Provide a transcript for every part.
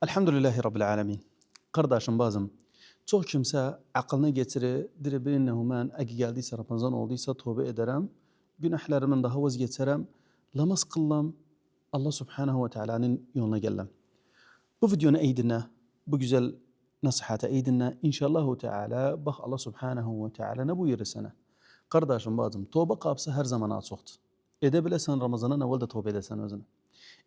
Elhamdülillahi Rabbil alemin. Kardeşim bazım, çok kimse aklına getirir, dire birinne men egi geldiyse Ramazan olduysa tövbe ederim, günahlarımın daha vazgeçerim, namaz kıllam, Allah Subhanahu ve Teala'nın yoluna gelem. Bu videonu eydinle, bu güzel nasihata eydinle, inşallahu Teala, bak Allah Subhanahu ve Teala ne buyurur sana? Kardeşim bazım, tövbe kapısı her zaman açıktır. Edebilesen Ramazan'ın evvel de tövbe edesen özüne.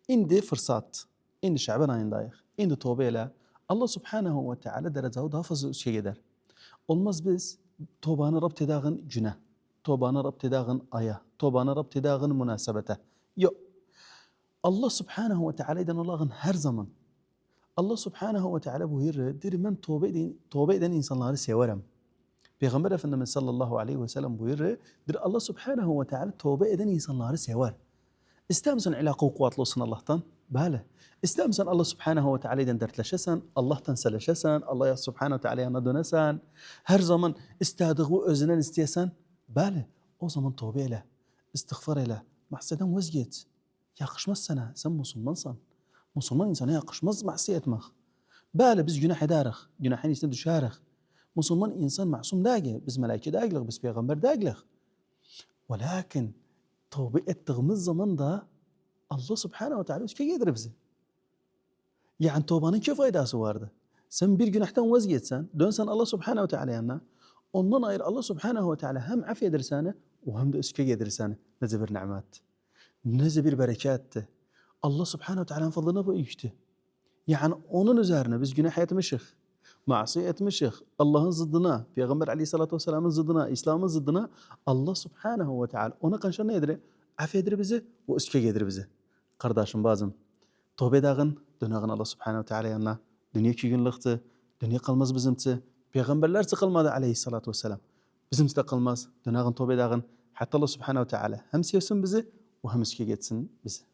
İndi fırsat, indi Şaban ayındayıq. İndi tövbe elə. Allah Subhanahu ve Teala dereceyi daha fazla şey eder. Olmaz biz tövbanı rabt edağın güne, tövbanı rabt edağın aya, tövbanı rabt edağın münasebete. Yok. Allah Subhanahu ve Teala'dan Allah'ın her zaman. Allah Subhanahu ve Teala buyurur, dir ben tövbe eden insanları severim. Peygamber Efendimiz sallallahu aleyhi ve sellem buyurur, dir Allah Subhanahu ve Teala tövbe eden insanları sever. İster misin ilaka kuvvetli olsun Allah'tan? Bale. İster misin Allah Subhanahu ve Teala'dan dertleşesen, Allah'tan seleşesen, Allah Subhanahu ve Teala'ya dönesen, her zaman istediği özünden isteyesen, bale. O zaman tövbe eyle, istiğfar eyle, mahseden vazgeç. Yakışmaz sana, sen Müslümansan. Müslüman insana yakışmaz mahsiye etmek. Bale biz günah ederik, günahın içine düşerik. Müslüman insan masum değil, biz melaike değiliz, biz peygamber değiliz. Lakin tövbe ettiğimiz zaman da Allah Subhanahu ve Teala üstüne gelir bizi. Yani tövbenin ki faydası vardı? Sen bir günahtan vazgeçsen, dönsen Allah Subhanahu ve Teala yanına, ondan ayrı Allah Subhanahu ve Teala hem affeder seni, hem de üstüne gelir seni. Nece bir nimet, nece bir bereketti. Allah Subhanahu ve Teala'nın fadlına bu işte. Yani onun üzerine biz günah etmişik, masiye etmişik, Allah'ın zıddına, Peygamber aleyhissalatü vesselam'ın zıddına, İslam'ın zıddına, Allah Subhanahu ve Teala ona karşı ne edir? Affedir bizi ve üstüne gelir bizi. Kardeşim bazım, tövbe edağın, dönağın Allah Subhanahu ve Teala yanına. Dünya 2 günlüktü, dünya kalmaz bizimti. Peygamberler sıkılmadı aleyhissalatü vesselam. Bizimti de kalmaz, dönağın tövbe edağın. Hatta Allah Subhanahu ve Teala hem sevsin bizi ve hem üstüne geçsin bizi.